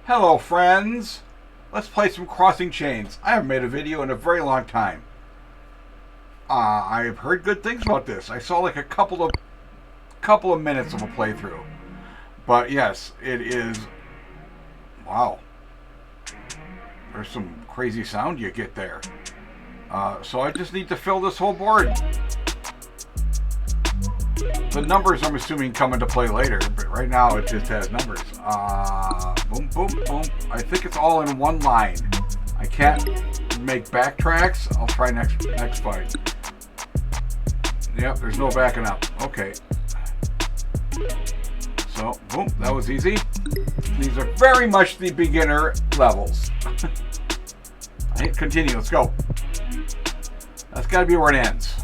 Hello friends! Let's play some Crossing Chains. I haven't made a video in a very long time. I've heard good things about this. I saw like a couple of minutes of a playthrough. But yes, it is... Wow. There's some crazy sound you get there. So I just need to fill this whole board. The numbers, I'm assuming, come into play later, but right now it just has numbers. Boom, boom, boom. I think it's all in one line. I can't make backtracks. I'll try next fight. Yep, there's no backing up. Okay. So, boom, that was easy. These are very much the beginner levels. I hit continue, let's go. That's gotta be where it ends.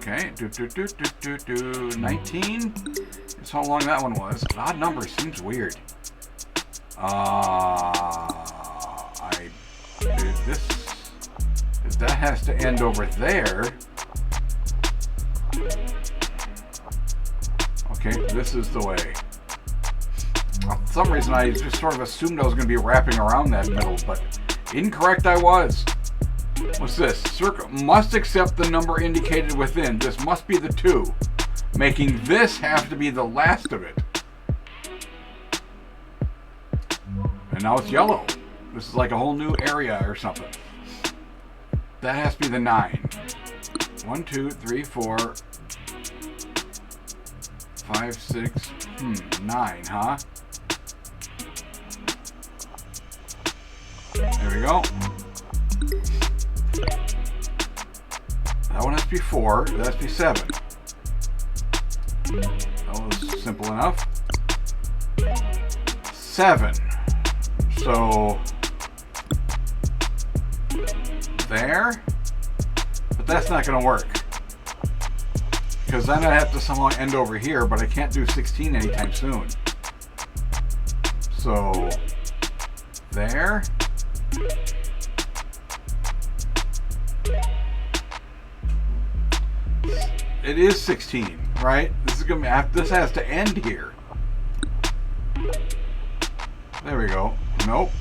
Okay, 19. That's how long that one was. An odd number seems weird. That has to end over there. Okay, this is the way. For some reason, I just sort of assumed I was going to be wrapping around that middle, but incorrect I was. What's this? Circle must accept the number indicated within. This must be the 2, making this have to be the last of it. And now it's yellow. This is like a whole new area or something. That has to be the 9. 1, 2, 3, 4, 5, 6, 9, huh? There we go. That one has to be 4. That has to be 7. That was simple enough. 7. So there, but that's not going to work because then I have to somehow end over here, but I can't do 16 anytime soon. So there. It is 16, right? This is gonna be this has to end here. There we go. Nope.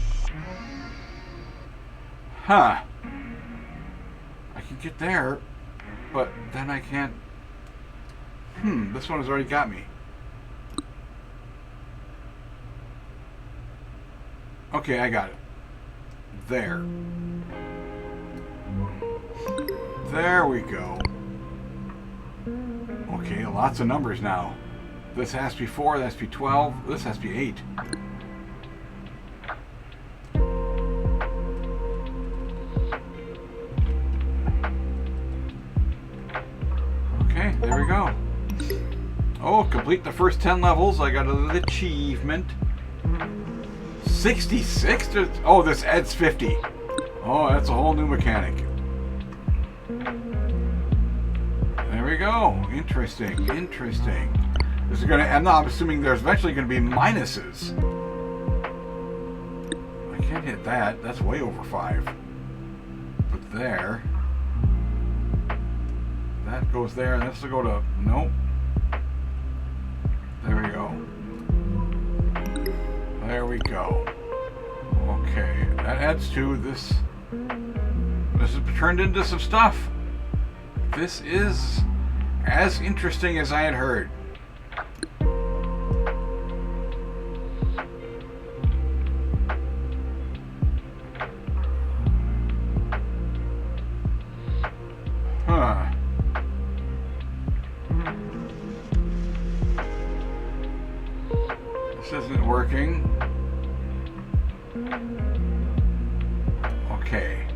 Huh. I can get there, but then I can't. This one has already got me. Okay, I got it. There. There we go. Okay, lots of numbers now. This has to be 4, that has to be 12, this has to be 8. Okay, there we go. Oh, complete the first 10 levels. I got an achievement. 66? Oh, this adds 50. Oh, that's a whole new mechanic. There we go. Interesting. Interesting. This is going to end up, I'm assuming there's eventually going to be minuses. I can't hit that. That's way over 5. But there. That goes there, and this will go to... Nope. There we go. There we go. Okay. That adds to this. This has turned into some stuff. This is as interesting as I had heard. Huh. This isn't working. Okay.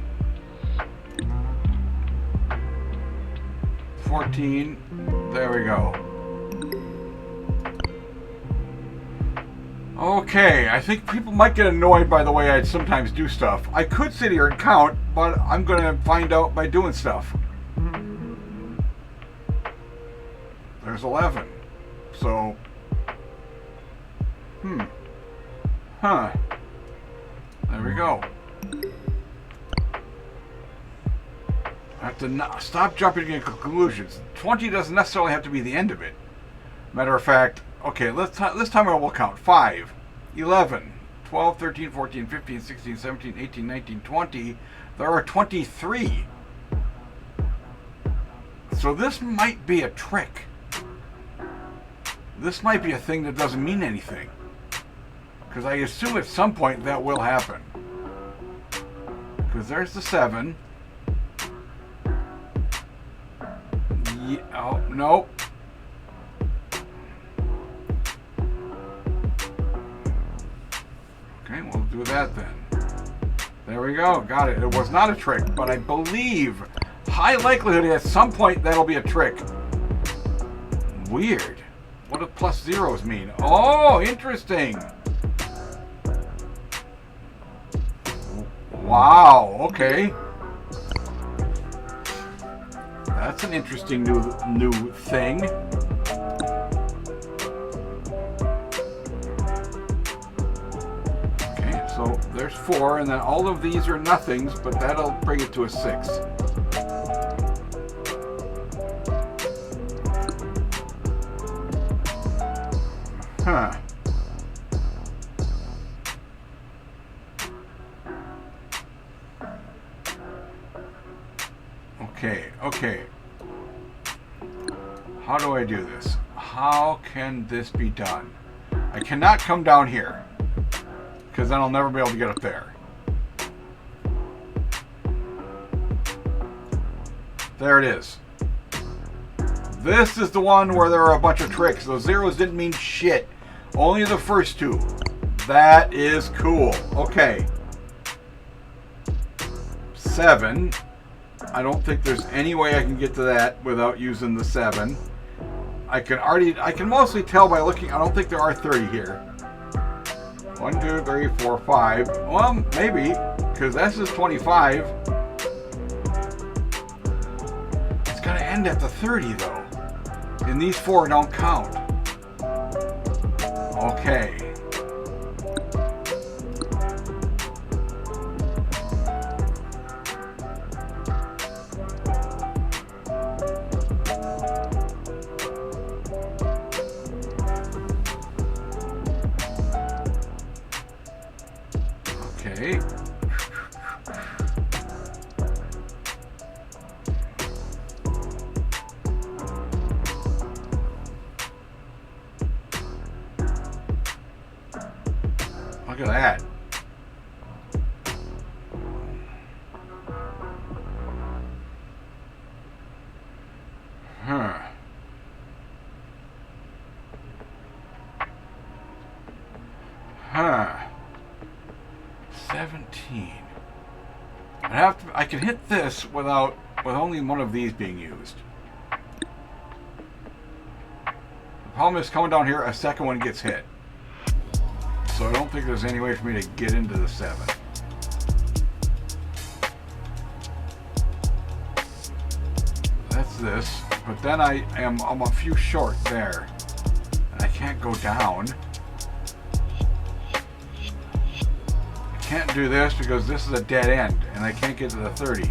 14. There we go. Okay, I think people might get annoyed by the way I sometimes do stuff. I could sit here and count, but I'm going to find out by doing stuff. There's 11. So, Huh. There we go. I have to stop jumping to conclusions. 20 doesn't necessarily have to be the end of it. Matter of fact, Okay, this time I will count. 5, 11, 12, 13, 14, 15, 16, 17, 18, 19, 20. There are 23. So this might be a trick. This might be a thing that doesn't mean anything. Because I assume at some point that will happen. Because there's the 7. Yeah, oh, no. Okay, we'll do that then. There we go. Got it. It was not a trick, but I believe high likelihood at some point that'll be a trick. Weird. What do plus zeros mean? Oh, interesting. Wow, okay. That's an interesting new thing. Okay, so there's 4, and then all of these are nothings, but that'll bring it to a 6. Huh. Okay. How do I do this? How can this be done? I cannot come down here, because then I'll never be able to get up there. There it is. This is the one where there are a bunch of tricks. Those zeros didn't mean shit. Only the first 2. That is cool. Okay. 7. I don't think there's any way I can get to that without using the 7. I can mostly tell by looking. I don't think there are 30 here. 1, 2, 3, 4, 5. Well, maybe, because this is 25. It's got to end at the 30 though. And these 4 don't count. Okay. Okay. Look at that. Huh. Huh. 17. I can hit this with only one of these being used. The problem is coming down here, a second one gets hit. So I don't think there's any way for me to get into the 7. That's this. But then I'm a few short there. And I can't go down. Can't do this because this is a dead end and I can't get to the 30.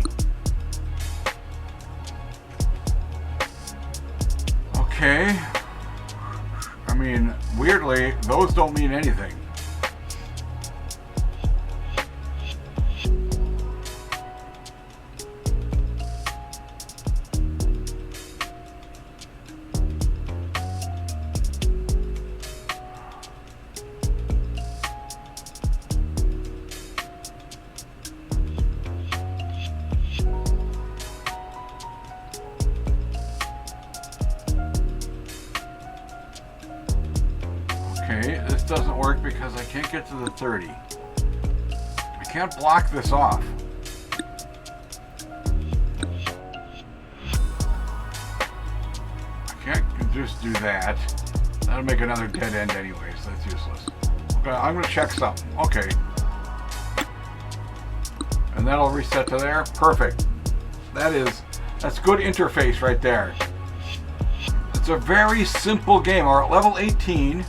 Okay. I mean, weirdly, those don't mean anything. Okay, this doesn't work because I can't get to the 30. I can't block this off. I can't just do that. That'll make another dead end anyways. That's useless. Okay, I'm going to check something. Okay. And that'll reset to there. Perfect. That's good interface right there. It's a very simple game. We're at level 18.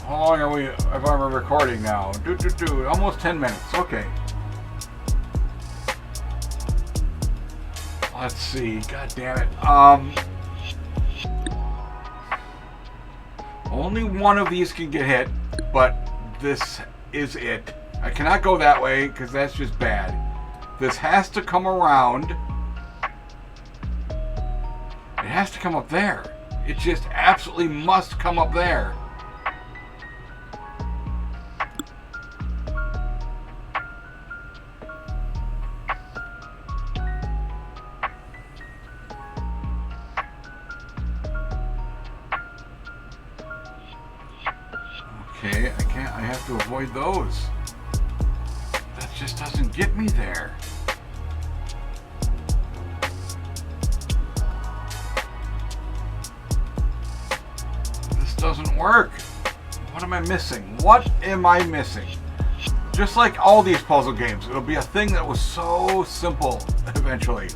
How long are we, if I'm recording now? Almost 10 minutes. Okay. Let's see. God damn it. Only one of these can get hit, but this is it. I cannot go that way because that's just bad. This has to come around. It has to come up there. It just absolutely must come up there. Okay, I can't. I have to avoid those. That just doesn't get me there. This doesn't work. What am I missing? What am I missing? Just like all these puzzle games, it'll be a thing that was so simple eventually.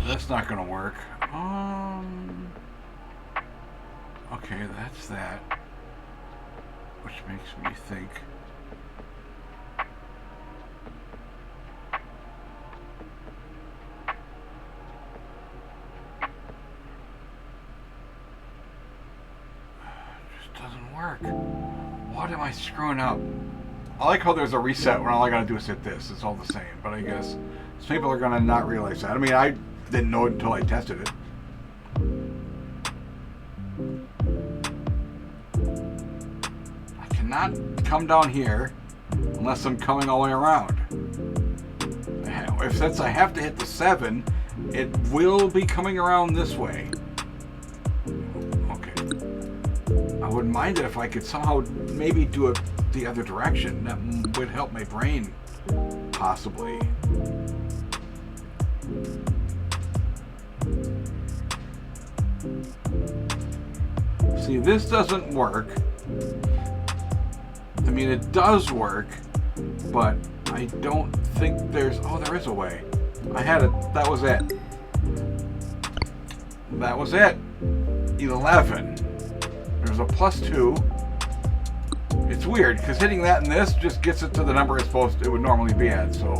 That's not gonna work. Okay, that's that. Which makes me think. Just doesn't work. What am I screwing up? I like how there's a reset when all I gotta do is hit this. It's all the same, but I guess some people are gonna not realize that. I mean, I didn't know it until I tested it. I cannot come down here unless I'm coming all the way around. Since I have to hit the 7, it will be coming around this way. Okay. I wouldn't mind it if I could somehow maybe do it the other direction. That would help my brain, possibly. See, this doesn't work. I mean, it does work, but I don't think there's... Oh, there is a way. I had it. That was it. That was it. 11. There's a +2. It's weird, because hitting that and this just gets it to the number it would normally be at, so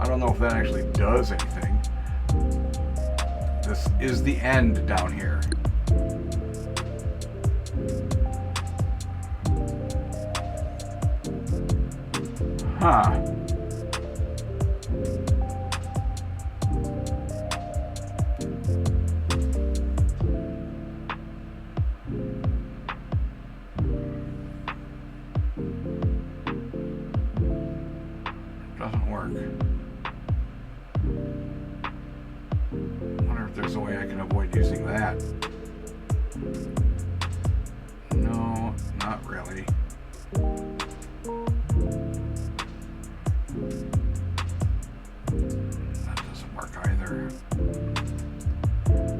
I don't know if that actually does anything. This is the end down here. Huh. Doesn't work. Wonder if there's a way I can avoid using that. No, not really. That doesn't work either.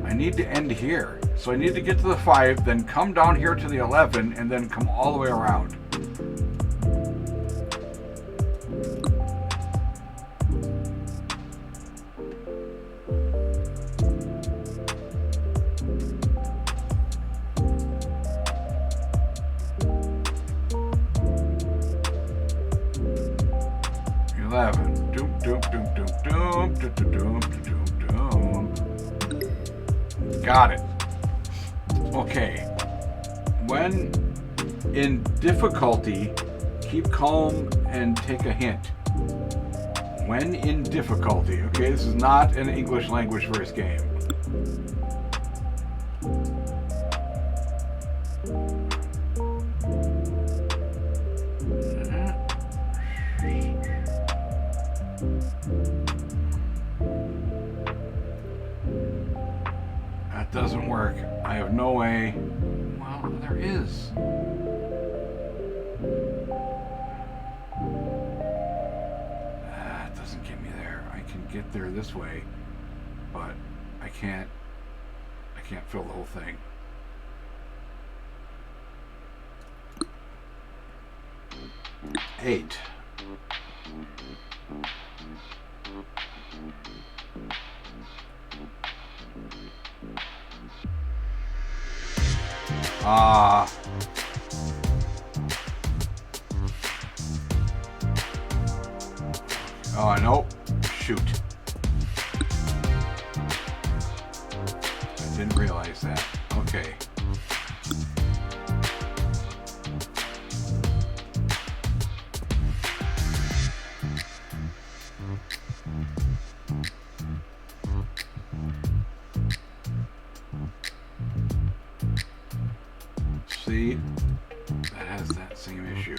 I need to end here. So I need to get to the 5, then come down here to the 11, and then come all the way around. Got it. Okay. When in difficulty, keep calm and take a hint. When in difficulty. Okay, this is not an English language first game. That doesn't work. I have no way. Well, there is. That doesn't get me there. I can get there this way, but I can't fill the whole thing. Eight. Oh, nope. Shoot. I didn't realize that. Okay. See? That has that same issue.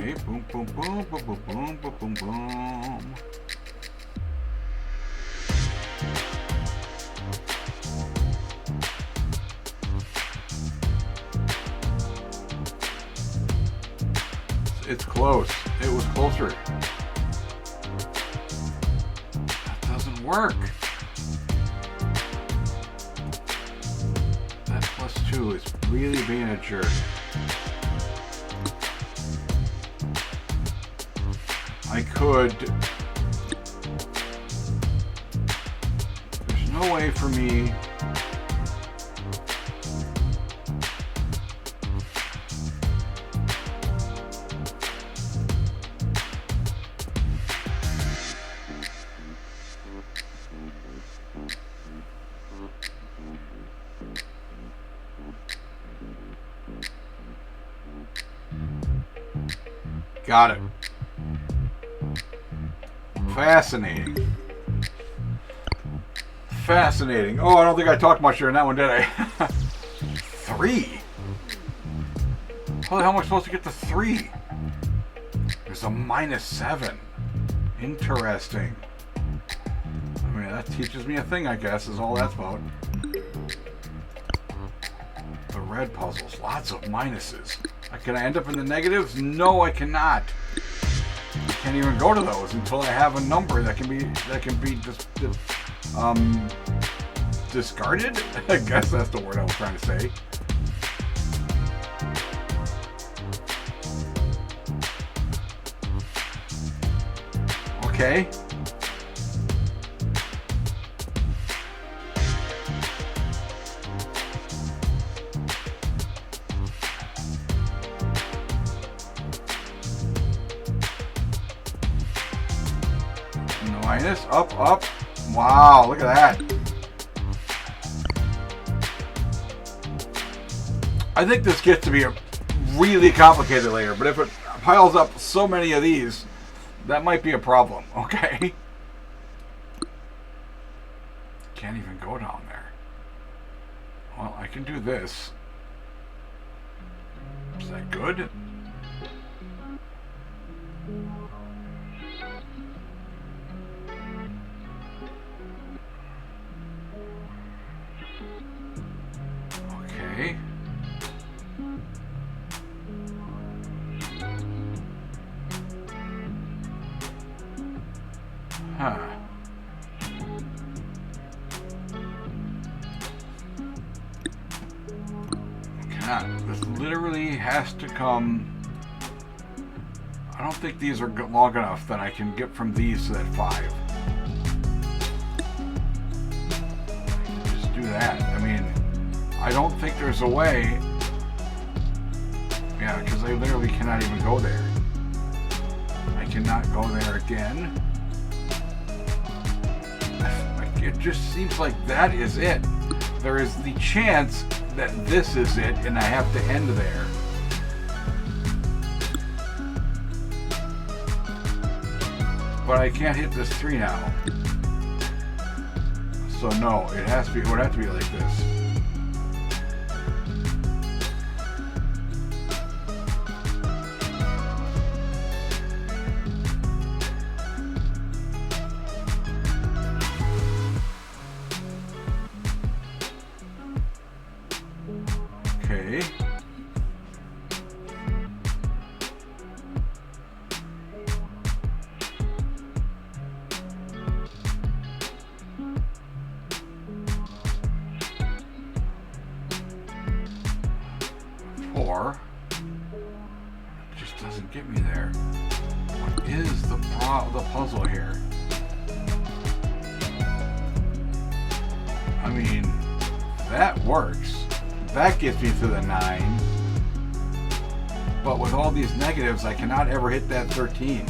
Okay, boom, boom, boom, boom, boom, boom, boom, boom, boom. It's close. It was closer. That doesn't work. That +2 is really being a jerk. I could. There's no way for me. Got it. Fascinating. Fascinating. Oh, I don't think I talked much during that one, did I? 3? How the hell am I supposed to get to 3? There's a -7. Interesting. I mean, that teaches me a thing, I guess, is all that's about. The red puzzles. Lots of minuses. Can I end up in the negatives? No, I cannot. I can't even go to those until I have a number that can be discarded. I guess that's the word I was trying to say. Okay. Minus, up. Wow, look at that. I think this gets to be really complicated later, but if it piles up so many of these, that might be a problem, okay? Can't even go down there. Well, I can do this. Is that good? Okay. Huh. God, this literally has to come. I don't think these are long enough that I can get from these to that 5. Just do that. I mean, I don't think there's a way. Yeah, because I literally cannot even go there. I cannot go there again. It just seems like that is it. There is the chance that this is it and I have to end there. But I can't hit this 3 now. So no, it would have to be like this. Okay. Or it just doesn't get me there. What is the puzzle here? I mean, that works. That gets me to the 9. But with all these negatives, I cannot ever hit that 13.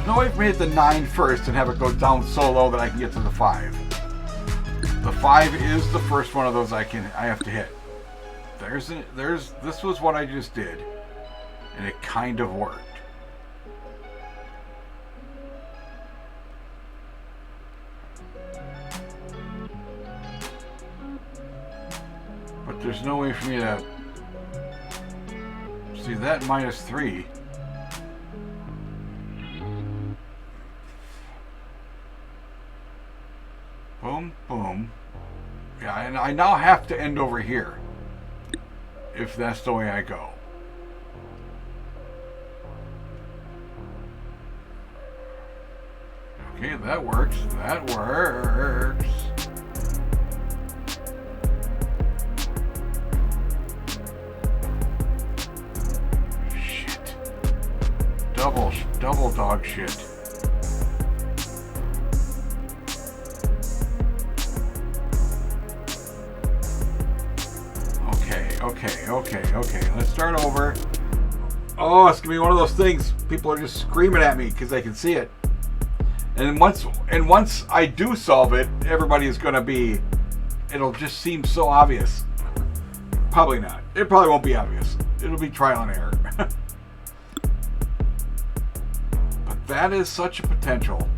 No way for me to hit the 9 first and have it go down so low that I can get to the 5. The 5 is the first one of those I have to hit. This was what I just did, and it kind of worked. But there's no way for me to see that -3. Boom, boom. Yeah, and I now have to end over here, if that's the way I go. Okay, that works. That works. Shit. Double dog shit. Okay. Let's start over. Oh, it's gonna be one of those things. People are just screaming at me because they can see it. And once I do solve it, everybody is gonna be. It'll just seem so obvious. Probably not. It probably won't be obvious. It'll be trial and error. But that is such a potential.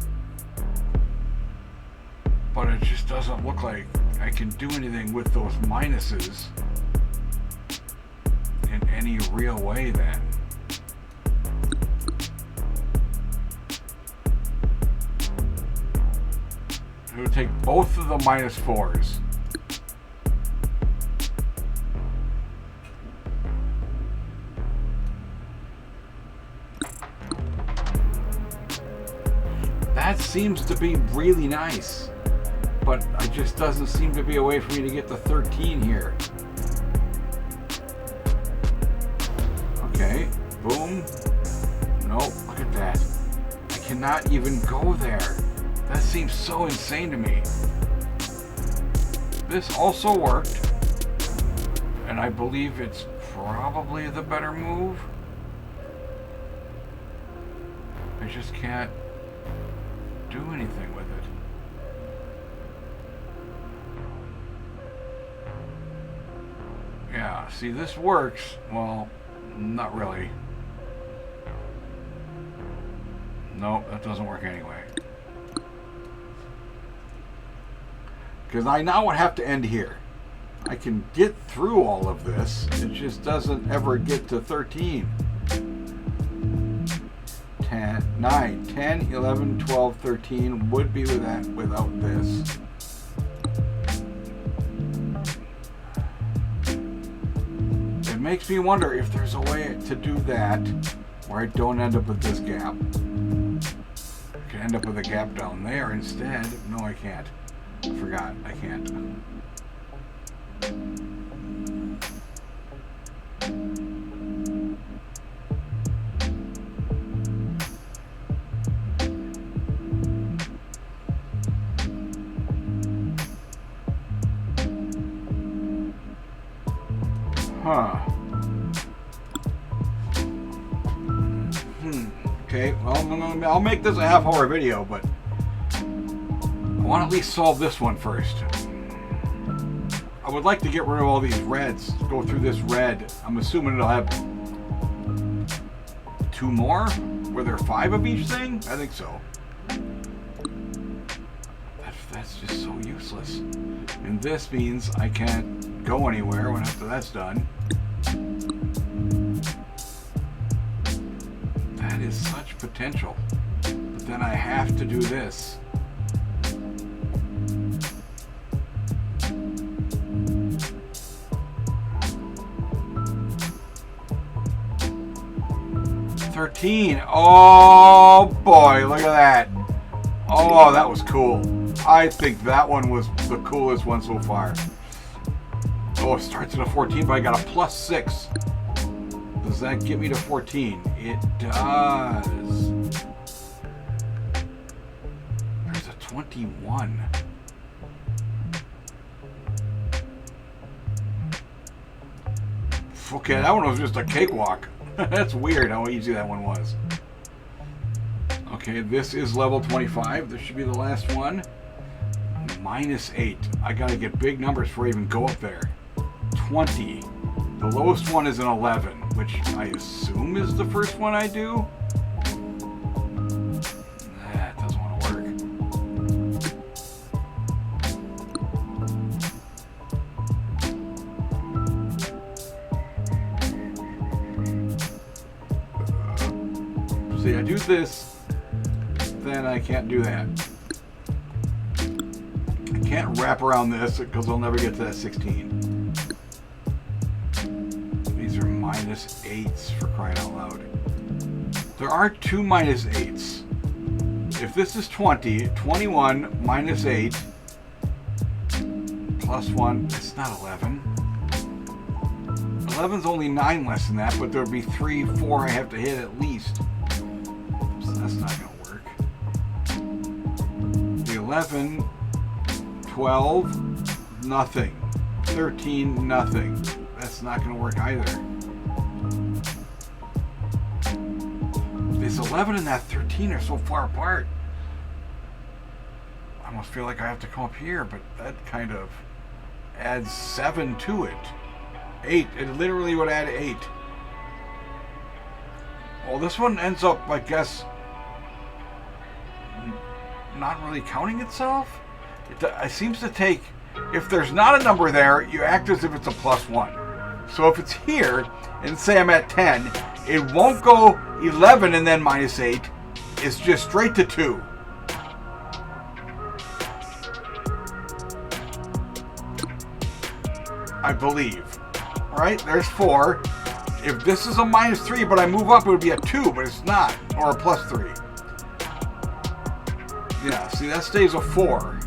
But it just doesn't look like I can do anything with those minuses in any real way then. It would take both of the -4s. That seems to be really nice, but it just doesn't seem to be a way for me to get the 13 here. Okay, boom. Nope, look at that. I cannot even go there. That seems so insane to me. This also worked, and I believe it's probably the better move. I just can't do anything with it. Yeah, see, this works. Well, not really. No, that doesn't work anyway. Because I now would have to end here. I can get through all of this. It just doesn't ever get to 13. 10, 9, 10, 11, 12, 13 would be with that without this. It makes me wonder if there's a way to do that where I don't end up with this gap. I can end up with a gap down there instead. No, I can't. I forgot. I can't. Huh. Okay, well, I'll make this a half-hour video, but I want to at least solve this one first. I would like to get rid of all these reds. Go through this red. I'm assuming it'll have 2 more? Were there 5 of each thing? I think so. That's just so useless. And this means I can't go anywhere when after that's done. That is such potential. But then I have to do this. Oh boy, look at that. Oh, that was cool. I think that one was the coolest one so far. Oh, it starts at a 14, but I got a +6. Does that get me to 14? It does. There's a 21. Okay, that one was just a cakewalk. That's weird how easy that one was. Okay, this is level 25. This should be the last one. -8. I gotta get big numbers before I even go up there. 20. The lowest one is an 11, which I assume is the first one I do. That doesn't want to work. See, I do this, then I can't do that. I can't wrap around this because I'll never get to that 16. These are -8s for crying out loud. There are two -8s. If this is 20, 21 -8 +1, it's not 11. 11's only 9 less than that, but there'll be 3, 4 I have to hit at least. So that's not going to work. The 11, 12, nothing. 13, nothing. That's not going to work either. This 11 and that 13 are so far apart. I almost feel like I have to come up here, but that kind of adds 7 to it. 8. It literally would add 8. Well, this one ends up, I guess, not really counting itself. It seems to take, if there's not a number there, you act as if it's a +1. So if it's here, and say I'm at 10, it won't go 11 and then -8. It's just straight to 2. I believe. Right? There's 4. If this is a -3, but I move up, it would be a 2, but it's not. Or a +3. Yeah, see, that stays a 4.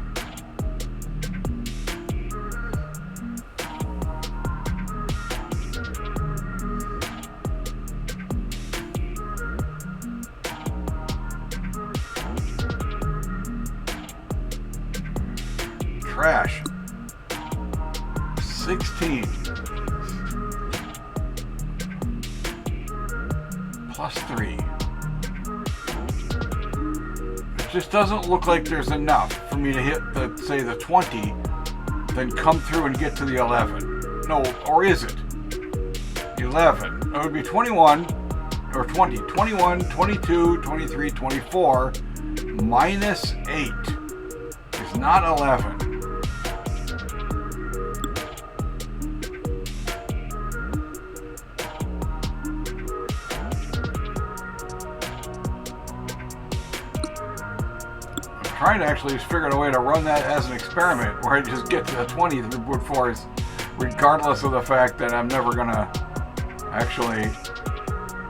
Trash. 16. +3. It just doesn't look like there's enough for me to hit the, say, the 20, then come through and get to the 11. No, or is it? 11. It would be 21, or 20. 21, 22, 23, 24, -8 is not 11. Trying to actually figure out a way to run that as an experiment where I just get to the 20 through brute force, regardless of the fact that I'm never gonna actually.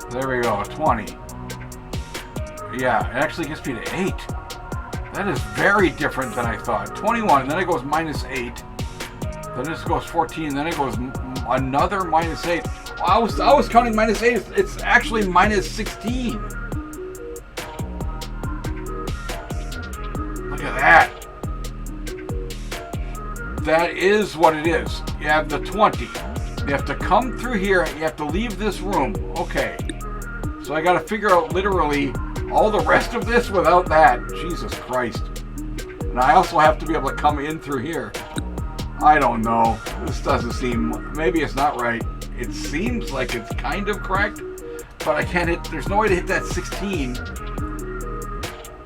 There we go, 20. Yeah, it actually gets me to 8. That is very different than I thought. 21, then it goes -8. Then this goes 14, then it goes another -8. I was counting -8. It's actually -16. That. That is what it is. You have the 20. You have to come through here. You have to leave this room. Okay. So I got to figure out literally all the rest of this without that. Jesus Christ. And I also have to be able to come in through here. I don't know. This doesn't seem... Maybe it's not right. It seems like it's kind of correct. But I can't hit... There's no way to hit that 16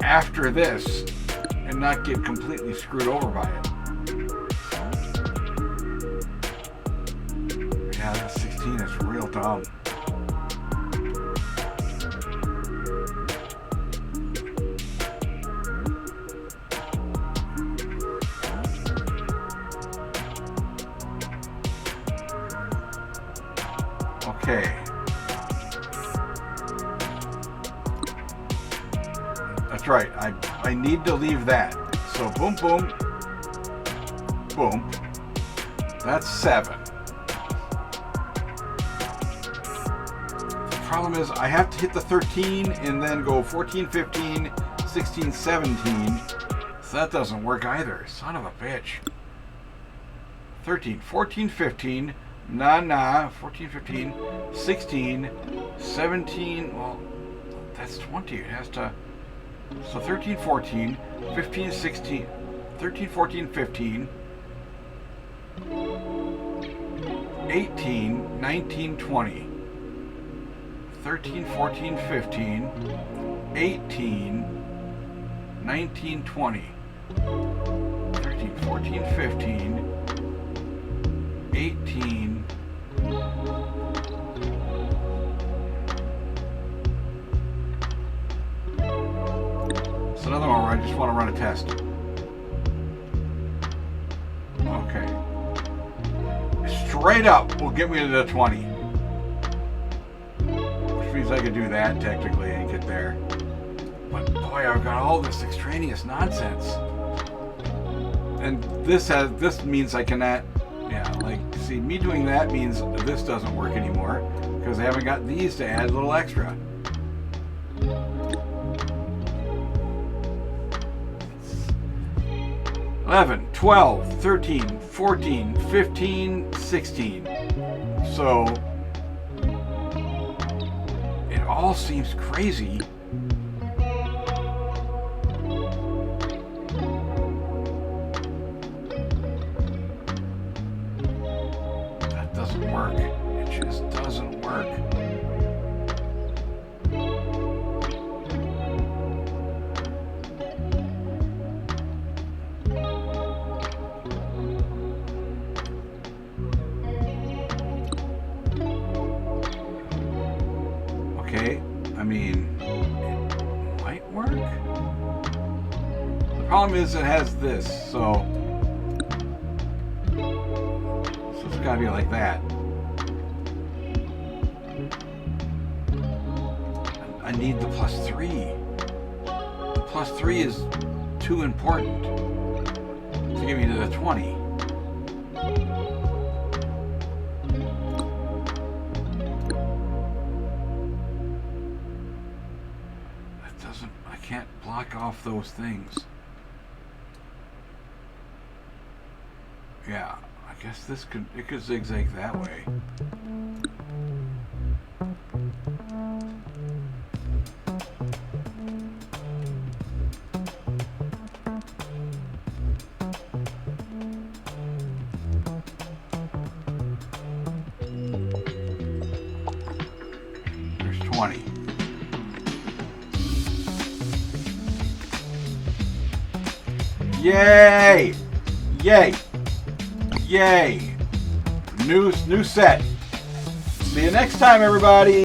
after this and not get completely screwed over by it. Yeah, that 16 is real dumb. Okay. That's right. I need to leave that. So boom, boom, boom. That's 7. The problem is I have to hit the 13 and then go 14, 15, 16, 17. So that doesn't work either. Son of a bitch. 13, 14, 15. Nah. 14, 15, 16, 17. Well, that's 20. It has to. So 13, 14, 15, 16. 13, 14, 15. 18, 19, 20. 13, 14, 15. 18, 19, 20. 13, 14, 15. 18. It's another one where I just want to run a test. Okay. Straight up will get me to the 20. Which means I could do that technically and get there. But boy, I've got all this extraneous nonsense. And this means I cannot. Yeah, like, see, me doing that means this doesn't work anymore because I haven't got these to add a little extra. $11, $12, $13, $14, $15, $16. So it all seems crazy. Work. It just doesn't work. Okay, I mean, it might work. The problem is it has this, so it's gotta be like that. I need the +3. The +3 is too important to get me to the 20. That doesn't, I can't block off those things. Yeah, I guess it could zigzag that way. There's 20. Yay! Yay! Yay! New set. See you next time, everybody.